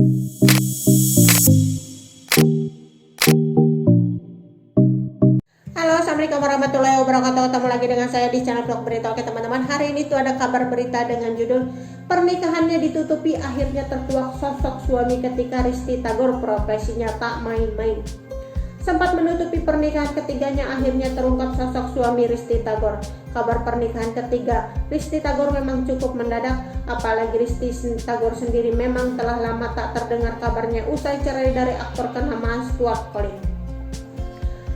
Halo, assalamualaikum warahmatullahi wabarakatuh. Ketemu lagi dengan saya di channel vlog berita. Oke teman-teman, hari ini tuh ada kabar berita dengan judul pernikahannya ditutupi, akhirnya terkuak sosok suami ketika Risty Tagor profesinya tak main-main. Sempat menutupi pernikahan ketiganya, akhirnya terungkap sosok suami Risty Tagor. Kabar pernikahan ketiga Risty Tagor memang cukup mendadak, apalagi Risty Tagor sendiri memang telah lama tak terdengar kabarnya usai cerai dari aktor kenamaan Stuart Collin.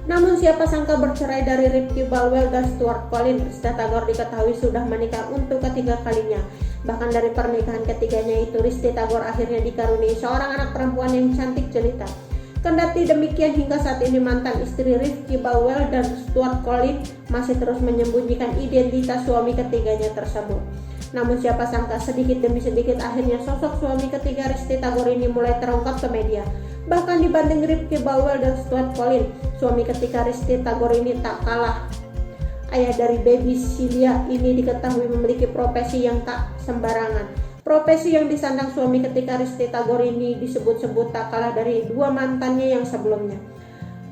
Namun siapa sangka bercerai dari Ricky Balwell dan Stuart Collin, Risty Tagor diketahui sudah menikah untuk ketiga kalinya. Bahkan dari pernikahan ketiganya itu, Risty Tagor akhirnya dikaruniai seorang anak perempuan yang cantik jelita. Kendati demikian, hingga saat ini mantan istri Ricky Balwell dan Stuart Collin masih terus menyembunyikan identitas suami ketiganya tersebut. Namun siapa sangka sedikit demi sedikit akhirnya sosok suami ketiga Risty Tagor ini mulai terungkap ke media. Bahkan dibanding Ricky Balwell dan Stuart Collin, suami ketiga Risty Tagor ini tak kalah. Ayah dari baby Sheila ini diketahui memiliki profesi yang tak sembarangan. Profesi yang disandang suami ketika Risty Tagor ini disebut-sebut tak kalah dari dua mantannya yang sebelumnya.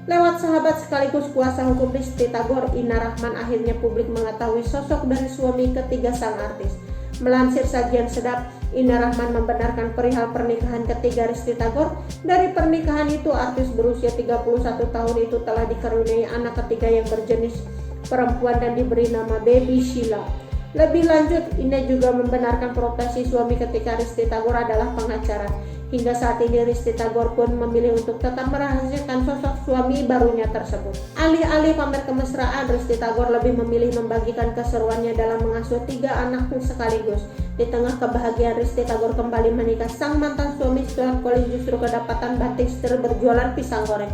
Lewat sahabat sekaligus kuasa hukum Risty Tagor, Ina Rahman, akhirnya publik mengetahui sosok dari suami ketiga sang artis. Melansir sajian sedap, Ina Rahman membenarkan perihal pernikahan ketiga Risty Tagor. Dari pernikahan itu, artis berusia 31 tahun itu telah dikaruniai anak ketiga yang berjenis perempuan dan diberi nama baby Sheila. Lebih lanjut, Ina juga membenarkan profesi suami ketika Risty Tagor adalah pengacara. Hingga saat ini Risty Tagor pun memilih untuk tetap merahasiakan sosok suami barunya tersebut. Alih-alih pamer kemesraan, Risty Tagor lebih memilih membagikan keseruannya dalam mengasuh 3 anak sekaligus. Di tengah kebahagiaan Risty Tagor kembali menikah, sang mantan suami Stuart Collin justru kedapatan banting setir berjualan pisang goreng.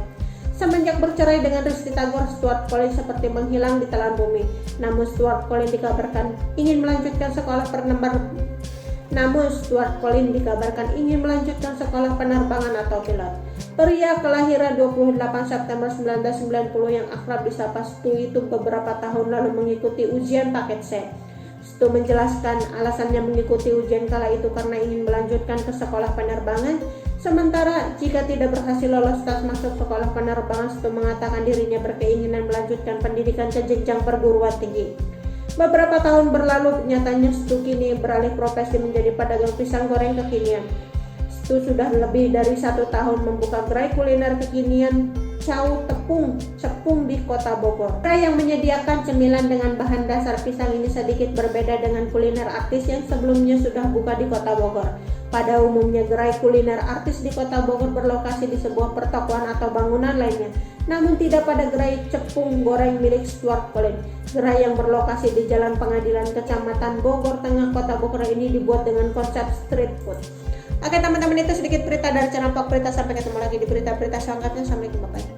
Semenjak bercerai dengan Risty Tagor, Stuart Collin seperti menghilang di telan bumi. Namun Stuart Collin dikabarkan ingin melanjutkan sekolah penerbangan atau pilot. Pria kelahiran 28 September 1990 yang akrab disapa Stu itu beberapa tahun lalu mengikuti ujian paket C. Stu menjelaskan alasannya mengikuti ujian kala itu karena ingin melanjutkan ke sekolah penerbangan. Sementara jika tidak berhasil lolos tes masuk sekolah penerbangan, Stu mengatakan dirinya berkeinginan melanjutkan pendidikan ke jenjang perguruan tinggi. Beberapa tahun berlalu, nyatanya Stu kini beralih profesi menjadi pedagang pisang goreng kekinian. Stu sudah lebih dari 1 tahun membuka gerai kuliner kekinian Chow Cepung di Kota Bogor. Gerai yang menyediakan cemilan dengan bahan dasar pisang ini sedikit berbeda dengan kuliner artis yang sebelumnya sudah buka di Kota Bogor. Pada umumnya gerai kuliner artis di Kota Bogor berlokasi di sebuah pertokoan atau bangunan lainnya. Namun tidak pada gerai Cepung goreng milik Stuart Collin. Gerai yang berlokasi di Jalan Pengadilan Kecamatan Bogor Tengah Kota Bogor ini dibuat dengan konsep street food. Oke teman-teman, itu sedikit berita dari channel Vlog Berita. Sampai ketemu lagi di berita-berita selanjutnya. Assalamualaikum, bye.